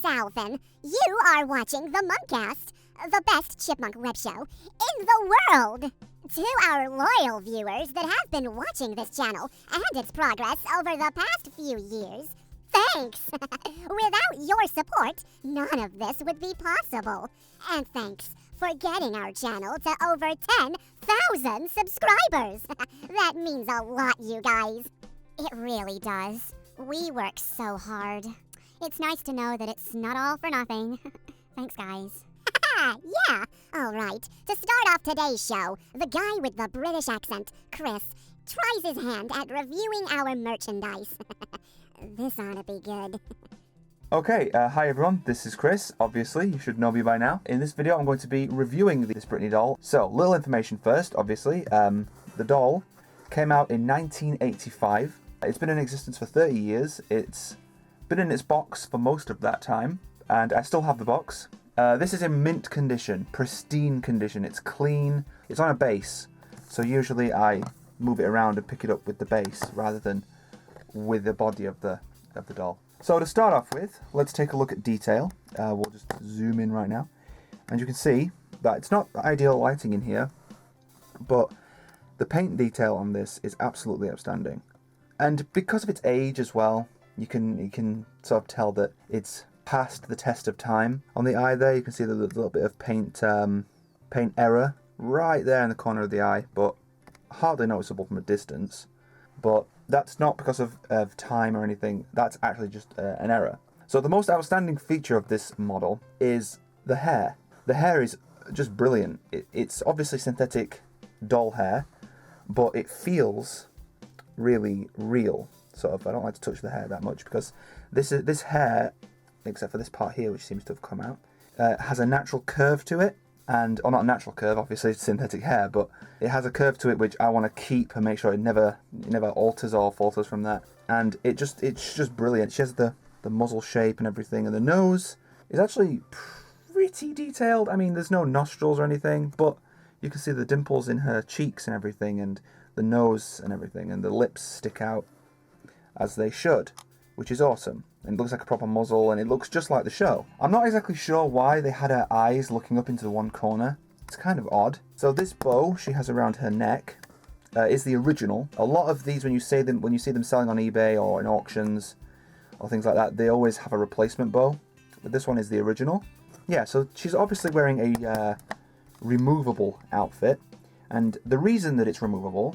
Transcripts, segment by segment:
Alvin. You are watching the Munkcast, the best chipmunk web show in the world. To our loyal viewers that have been watching this channel and its progress over the past few years, thanks! Without your support, none of this would be possible. And thanks for getting our channel to over 10,000 subscribers. That means a lot, you guys. It really does. We work so hard. It's nice to know that it's not all for nothing. Thanks, guys. Yeah, alright. To start off today's show, the guy with the British accent, Chris, tries his hand at reviewing our merchandise. This ought to be good. Okay, hi everyone, this is Chris. Obviously, you should know me by now. In this video, I'm going to be reviewing this Brittany doll. So, little information first, obviously. The doll came out in 1985. It's been in existence for 30 years. It's been in its box for most of that time, and I still have the box. This is in mint condition, pristine condition. It's clean. It's on a base, so usually I move it around and pick it up with the base rather than with the body of the doll. So to start off with, let's take a look at detail. We'll just zoom in right now, and you can see that it's not ideal lighting in here, but the paint detail on this is absolutely outstanding. And because of its age as well, you can sort of tell that it's past the test of time. On the eye there, you can see the little bit of paint error right there in the corner of the eye, but hardly noticeable from a distance. But that's not because of time or anything. That's actually just an error. So the most outstanding feature of this model is the hair. The hair is just brilliant. It's obviously synthetic doll hair, but it feels really real. Sort of. I don't like to touch the hair that much because this hair, except for this part here, which seems to have come out, has a natural curve to it. And, or not a natural curve, obviously it's synthetic hair, but it has a curve to it which I want to keep and make sure it never alters or falters from that. And it's just brilliant. She has the muzzle shape and everything, and the nose is actually pretty detailed. I mean, there's no nostrils or anything, but you can see the dimples in her cheeks and everything, and the nose and everything, and the lips stick out as they should, which is awesome. And it looks like a proper muzzle, and it looks just like the show. I'm not exactly sure why they had her eyes looking up into the one corner. It's kind of odd. So this bow she has around her neck is the original. A lot of these, when you see them selling on eBay or in auctions or things like that, they always have a replacement bow. But this one is the original. Yeah, so she's obviously wearing a removable outfit, and the reason that it's removable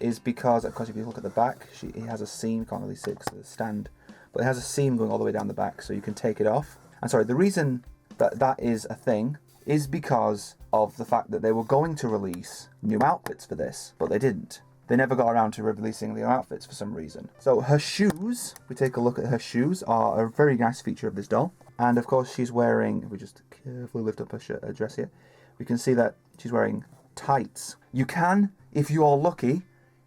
is because, of course, if you look at the back, it has a seam. Can't really see it because of the stand. But it has a seam going all the way down the back, so you can take it off. And sorry, the reason that is a thing is because of the fact that they were going to release new outfits for this, but they didn't. They never got around to releasing the outfits for some reason. So her shoes, if we take a look at her shoes, are a very nice feature of this doll. And of course she's wearing, if we just carefully lift up her dress here, we can see that she's wearing tights. You can, if you are lucky,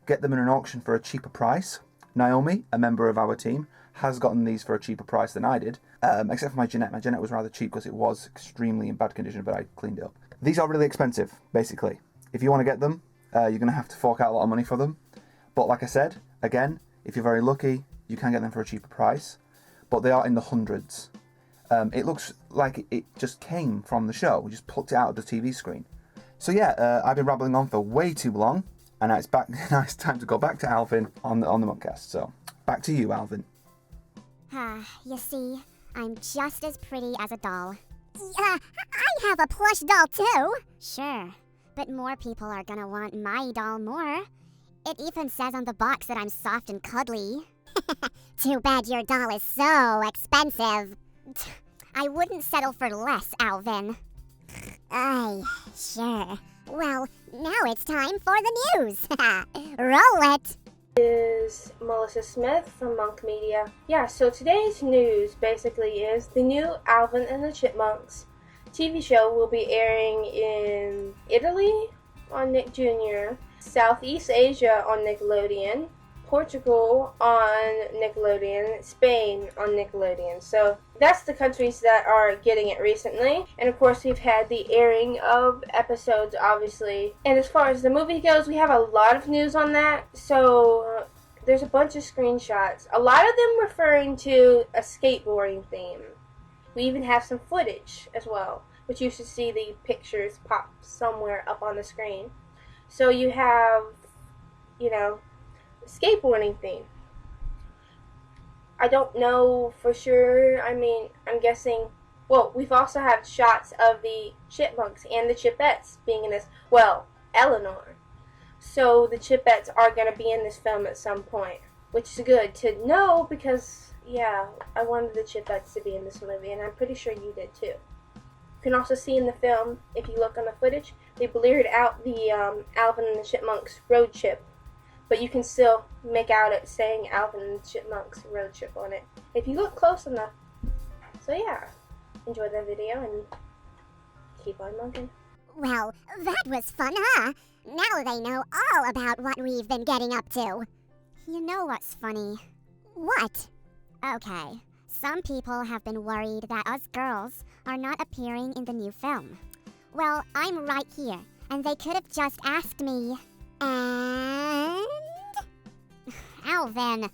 get them in an auction for a cheaper price. Naomi, a member of our team, has gotten these for a cheaper price than I did, except for my Jeanette. My Jeanette was rather cheap because it was extremely in bad condition, but I cleaned it up. These are really expensive, basically. If you want to get them, you're going to have to fork out a lot of money for them. But like I said, again, if you're very lucky, you can get them for a cheaper price. But they are in the hundreds. It looks like it just came from the show. We just plucked it out of the TV screen. So yeah, I've been rambling on for way too long, and now it's back. Now it's time to go back to Alvin on the Munkcast. So back to you, Alvin. You see, I'm just as pretty as a doll. I have a plush doll too. Sure, but more people are gonna want my doll more. It even says on the box that I'm soft and cuddly. Too bad your doll is so expensive. I wouldn't settle for less, Alvin. Aye, sure. Well, now it's time for the news. Roll it! Is Melissa Smith from Monk Media. Yeah, so today's news basically is the new Alvin and the Chipmunks TV show will be airing in Italy on Nick Jr., Southeast Asia on Nickelodeon, Portugal on Nickelodeon, Spain on Nickelodeon. So that's the countries that are getting it recently. And of course we've had the airing of episodes, obviously. And as far as the movie goes, we have a lot of news on that. So there's a bunch of screenshots. A lot of them referring to a skateboarding theme. We even have some footage as well, which you should see the pictures pop somewhere up on the screen. So you have, skateboarding theme. I don't know for sure. I mean, I'm guessing. Well, we've also had shots of the Chipmunks and the Chipettes being in this. Well, Eleanor. So the Chipettes are going to be in this film at some point, which is good to know because, yeah, I wanted the Chipettes to be in this movie, and I'm pretty sure you did too. You can also see in the film, if you look on the footage, they blurred out the Alvin and the Chipmunks road trip, but you can still make out it saying Alvin and the Chipmunks road trip on it if you look close enough. So yeah, enjoy the video and keep on monking. Well, that was fun, huh? Now they know all about what we've been getting up to. You know what's funny? What? Okay, some people have been worried that us girls are not appearing in the new film. Well, I'm right here, and they could have just asked me, and... Alvin.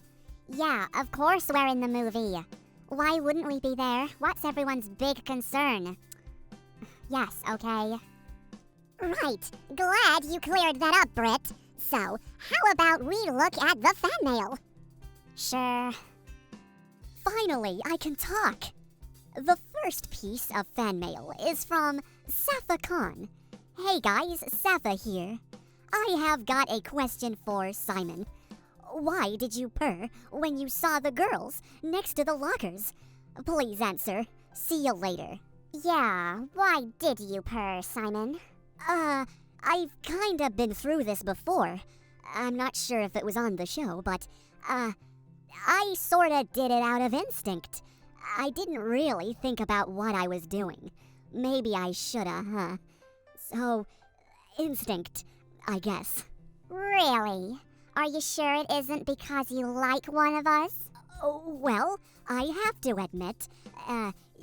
Yeah, of course we're in the movie. Why wouldn't we be there? What's everyone's big concern? Yes, okay. Right. Glad you cleared that up, Britt. So, how about we look at the fan mail? Sure. Finally, I can talk. The first piece of fan mail is from Safa Khan. Hey guys, Safa here. I have got a question for Simon. Why did you purr when you saw the girls next to the lockers? Please answer. See you later. Yeah, why did you purr, Simon? I've kinda been through this before. I'm not sure if it was on the show, but, I sorta did it out of instinct. I didn't really think about what I was doing. Maybe I shoulda, huh? So, instinct, I guess. Really? Are you sure it isn't because you like one of us? Oh, well, I have to admit,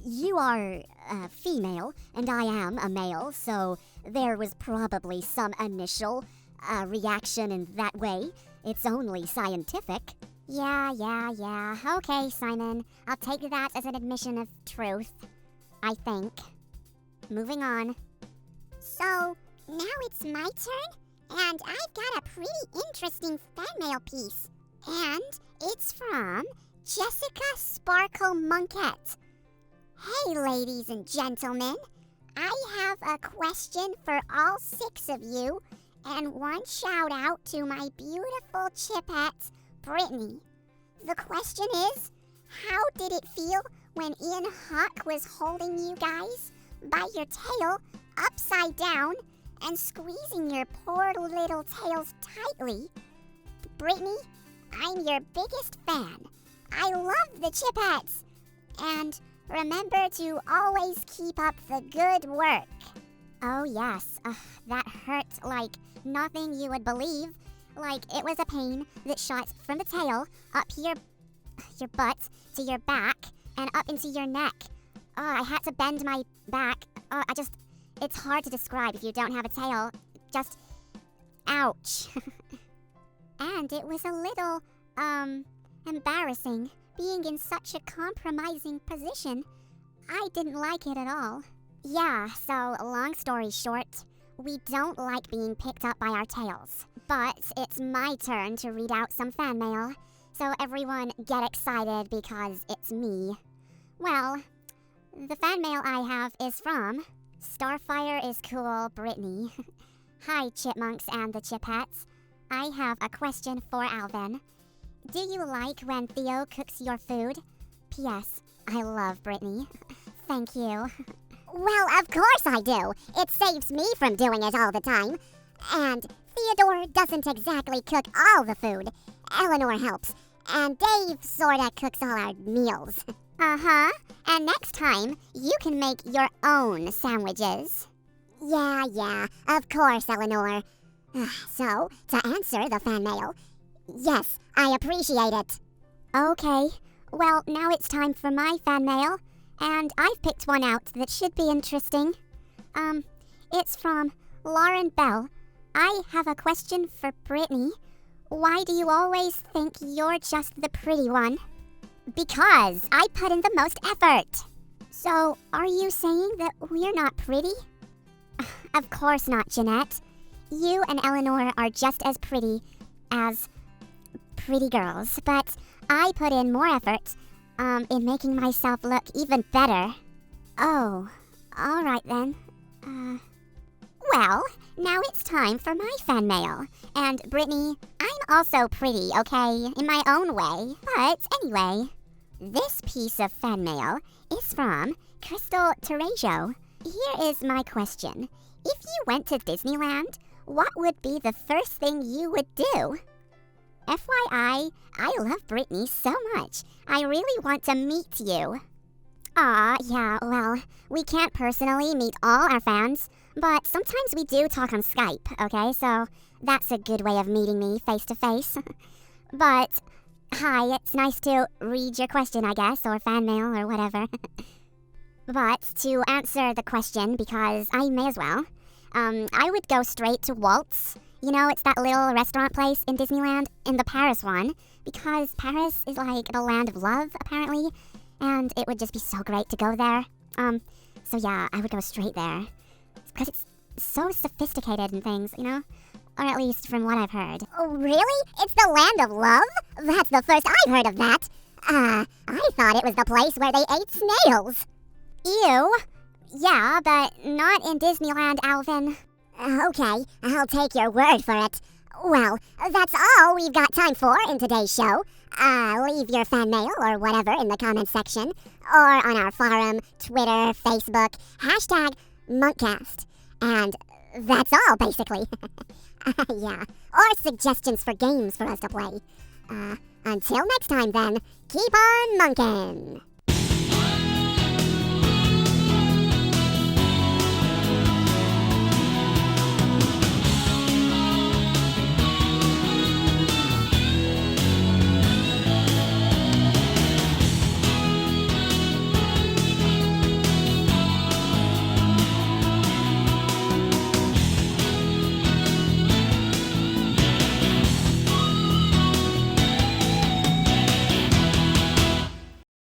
you are female, and I am a male, so there was probably some initial reaction in that way. It's only scientific. Yeah. Okay, Simon. I'll take that as an admission of truth. I think. Moving on. So, now it's my turn, and I've got a pretty interesting fan mail piece. And it's from Jessica Sparkle Monkette. Hey, ladies and gentlemen. I have a question for all 6 of you, and one shout out to my beautiful Chipette, Brittany. The question is, how did it feel when Ian Hawk was holding you guys by your tail upside down and squeezing your poor little tails tightly? Brittany, I'm your biggest fan. I love the Chipettes. And remember to always keep up the good work. Oh yes, that hurt like nothing you would believe. Like it was a pain that shot from the tail up your butt to your back and up into your neck. I had to bend my back. It's hard to describe if you don't have a tail. Just, ouch. And it was a little, embarrassing being in such a compromising position. I didn't like it at all. Yeah, so long story short, we don't like being picked up by our tails. But it's my turn to read out some fan mail, so everyone get excited because it's me. Well, the fan mail I have is from Starfire is Cool Brittany. Hi, Chipmunks and the Chipettes. I have a question for Alvin. Do you like when Theo cooks your food? P.S. I love Brittany. Thank you. Well, of course I do. It saves me from doing it all the time. And Theodore doesn't exactly cook all the food. Eleanor helps. And Dave sorta cooks all our meals. Uh-huh. And next time, you can make your own sandwiches. Yeah, of course, Eleanor. So, to answer the fan mail, yes, I appreciate it. Okay, well, now it's time for my fan mail, and I've picked one out that should be interesting. It's from Lauren Bell. I have a question for Brittany. Why do you always think you're just the pretty one? Because I put in the most effort. So, are you saying that we're not pretty? Of course not, Jeanette. You and Eleanor are just as pretty as pretty girls, but I put in more effort in making myself look even better. Oh, all right then. Well, now it's time for my fan mail. And Brittany, I'm also pretty, okay, in my own way. But anyway, this piece of fan mail is from Crystal Terejo. Here is my question. If you went to Disneyland, what would be the first thing you would do? FYI, I love Brittany so much. I really want to meet you. Yeah, well, we can't personally meet all our fans, but sometimes we do talk on Skype, okay? So that's a good way of meeting me face to face. But, hi, it's nice to read your question, I guess, or fan mail or whatever. But to answer the question, because I may as well, I would go straight to Walt's. You know, it's that little restaurant place in Disneyland, in the Paris one, because Paris is like the land of love, apparently, and it would just be so great to go there. So yeah, I would go straight there, because it's so sophisticated and things, you know? Or at least from what I've heard. Oh, really? It's the land of love? That's the first I've heard of that. I thought it was the place where they ate snails. Ew. Yeah, but not in Disneyland, Alvin. Okay, I'll take your word for it. Well, that's all we've got time for in today's show. Leave your fan mail or whatever in the comments section, or on our forum, Twitter, Facebook, hashtag Munkcast. And that's all, basically. Yeah, or suggestions for games for us to play. Until next time then, keep on monking!